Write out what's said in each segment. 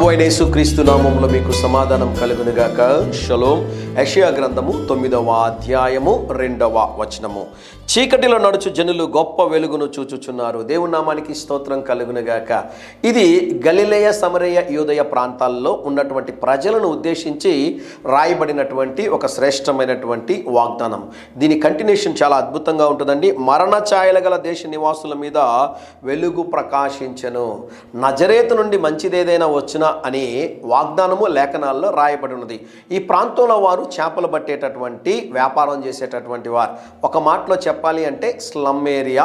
ప్రభువైన యేసుక్రీస్తు నామములో మీకు సమాధానం కలుగునుగాక. షలోం. యెషయా గ్రంథము 9వ అధ్యాయము 2వ వచనము. చీకటిలో నడుచు జనులు గొప్ప వెలుగును చూచుచున్నారు. దేవుని నామానికి స్తోత్రం కలుగునుగాక. ఇది గలిలయ, సమరయ, యూదయ ప్రాంతాల్లో ఉన్నటువంటి ప్రజలను ఉద్దేశించి రాయబడినటువంటి ఒక శ్రేష్టమైనటువంటి వాగ్దానం. దీని కంటిన్యూషన్ చాలా అద్భుతంగా ఉంటుందండి. మరణ ఛాయల గల దేశ నివాసుల మీద వెలుగు ప్రకాశించెను, నజరేతు నుండి మంచిదేదైనా వచ్చినా అని వాగ్దానము లేఖనాల్లో రాయబడి ఉన్నది. ఈ ప్రాంతంలో వారు చేపలు పట్టేటటువంటి వ్యాపారం చేసేటటువంటి వారు. ఒక మాటలో చెప్పాలి అంటే స్లమ్ ఏరియా,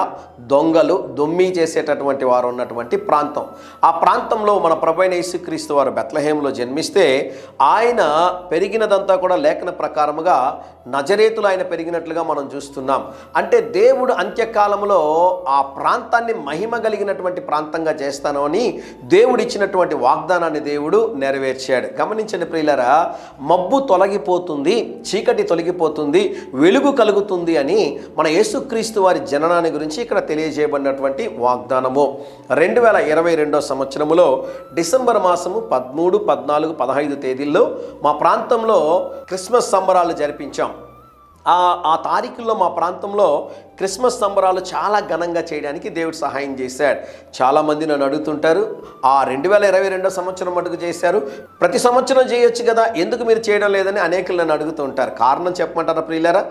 దొంగలు దొమ్మి చేసేటటువంటి వారు ఉన్నటువంటి ప్రాంతం. ఆ ప్రాంతంలో మన ప్రభువైన యేసుక్రీస్తు వారు బెత్లెహేములో జన్మిస్తే ఆయన పెరిగినదంతా కూడా లేఖన ప్రకారముగా నజరేతులు ఆయన పెరిగినట్లుగా మనం చూస్తున్నాం. అంటే దేవుడు అంత్యకాలంలో ఆ ప్రాంతాన్ని మహిమ కలిగినటువంటి ప్రాంతంగా చేస్తాను అని దేవుడు ఇచ్చినటువంటి వాగ్దానాన్ని దేవుడు నెరవేర్చాడు. గమనించండి ప్రియులారా, మబ్బు తొలగిపోతుంది, చీకటి తొలగిపోతుంది, వెలుగు కలుగుతుంది అని మన యేసుక్రీస్తు వారి జననాన్ని గురించి ఇక్కడ తెలియజేయబడినటువంటి వాగ్దానము. 2022 సంవత్సరములో డిసెంబర్ మాసము 13, 14, 15 తేదీల్లో మా ప్రాంతంలో క్రిస్మస్ సంబరాలు జరిపించాం. ఆ తారీఖుల్లో మా ప్రాంతంలో క్రిస్మస్ సంబరాలు చాలా ఘనంగా చేయడానికి దేవుడు సహాయం చేశాడు. చాలామంది నన్ను అడుగుతుంటారు, ఆ 2022 సంవత్సరం మటుకు చేశారు, ప్రతి సంవత్సరం చేయొచ్చు కదా, ఎందుకు మీరు చేయడం లేదని అనేకులు నన్ను అడుగుతూ ఉంటారు. కారణం చెప్పమంటారా ప్రియులారా?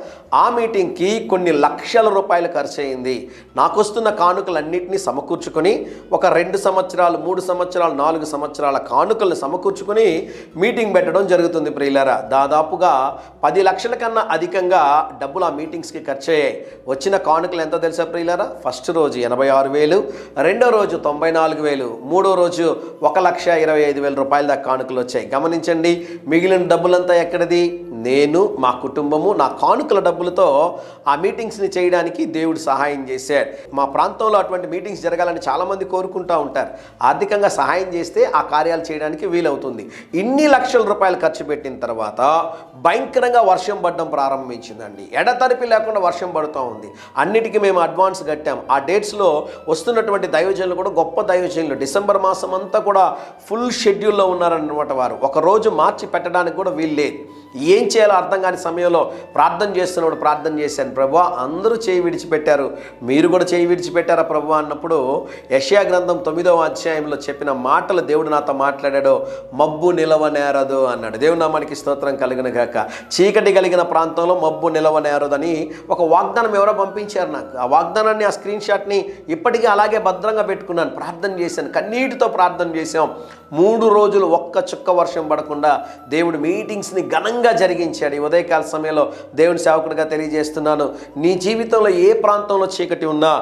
ఆ మీటింగ్కి కొన్ని లక్షల రూపాయలు ఖర్చు అయింది. నాకు వస్తున్న కానుకలన్నింటినీ సమకూర్చుకొని ఒక 2 సంవత్సరాలు, 3 సంవత్సరాలు, 4 సంవత్సరాల కానుకలను సమకూర్చుకొని మీటింగ్ పెట్టడం జరుగుతుంది ప్రియులారా. దాదాపుగా 10 లక్షల కన్నా అధికంగా డబ్బులు ఆ మీటింగ్స్కి ఖర్చు అయ్యాయి. వచ్చిన కానుకలు ఎంతో తెలుసా ప్రియులారా? ఫస్ట్ రోజు 86,000, రెండో రోజు 94,000, మూడో రోజు 1,25,000 రూపాయల దాకా కానుకలు వచ్చాయి. గమనించండి, మిగిలిన డబ్బులంతా ఎక్కడిది? నేను, మా కుటుంబము, నా కానుకల డబ్బులతో ఆ మీటింగ్స్ని చేయడానికి దేవుడు సహాయం చేశాడు. మా ప్రాంతంలో అటువంటి మీటింగ్స్ జరగాలని చాలామంది కోరుకుంటూ ఉంటారు. ఆర్థికంగా సహాయం చేస్తే ఆ కార్యాలు చేయడానికి వీలవుతుంది. ఇన్ని లక్షల రూపాయలు ఖర్చు పెట్టిన తర్వాత భయంకరంగా వర్షం పడడం ప్రారంభించిందండి. ఎడతెరిపి లేకుండా వర్షం పడుతూ ఉంది. అన్నిటికీ మేము అడ్వాన్స్ కట్టాం. ఆ డేట్స్లో వస్తున్నటువంటి దైవజనులు కూడా గొప్ప దైవజనులు. డిసెంబర్ మాసం అంతా కూడా ఫుల్ షెడ్యూల్లో ఉన్నారన్నమాట. వారు ఒకరోజు మార్చి పెట్టడానికి కూడా వీలు లేదు. ఏం చేయాలో అర్థం కాని సమయంలో ప్రార్థన చేస్తున్నప్పుడు ప్రార్థన చేశాను, ప్రభువా అందరూ చేయి విడిచిపెట్టారు, మీరు కూడా చేయి విడిచిపెట్టారా ప్రభువా అన్నప్పుడు యెషయా గ్రంథం 9వ అధ్యాయంలో చెప్పిన మాటలు దేవుడు నాతో మాట్లాడాడు. మబ్బు నిలవనేరదు అన్నాడు. దేవుని నామానికి స్తోత్రం కలుగును గాక. చీకటి కలిగిన ప్రాంతంలో మబ్బు నిలవనేరదని ఒక వాగ్దానం ఎవరో పంపించారు నాకు. ఆ వాగ్దానాన్ని, ఆ స్క్రీన్ షాట్ని ఇప్పటికీ అలాగే భద్రంగా పెట్టుకున్నాను. ప్రార్థన చేశాను, కన్నీటితో ప్రార్థన చేశాం. 3 రోజులు ఒక్క చుక్క వర్షం పడకుండా దేవుడు మీటింగ్స్ని ఘనంగా జరిగించాడు. ఈ ఉదయకాల సమయంలో దేవుని సేవకుడిగా తెలియజేస్తున్నాను, నీ జీవితంలో ఏ ప్రాంతంలో చీకటి ఉన్నా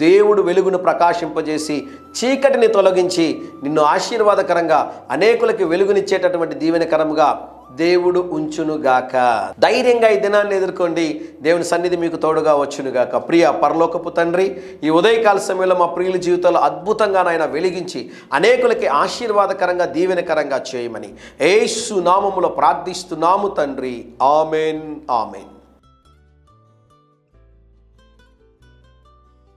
దేవుడు వెలుగును ప్రకాశింపజేసి చీకటిని తొలగించి నిన్ను ఆశీర్వాదకరంగా అనేకులకి వెలుగునిచ్చేటటువంటి దీవెనకరంగా దేవుడు ఉంచునుగాక. ధైర్యంగా ఈ దినాన్ని ఎదుర్కోండి. దేవుని సన్నిధి మీకు తోడుగా వచ్చునుగాక. ప్రియ పరలోకపు తండ్రి, ఈ ఉదయకాల సమయంలో మా ప్రియుల జీవితాల్లో అద్భుతంగా నాయన వెలిగించి అనేకులకి ఆశీర్వాదకరంగా దీవెనకరంగా చేయమని యేసు నామములో ప్రార్థిస్తున్నాము తండ్రి. Amen, amen.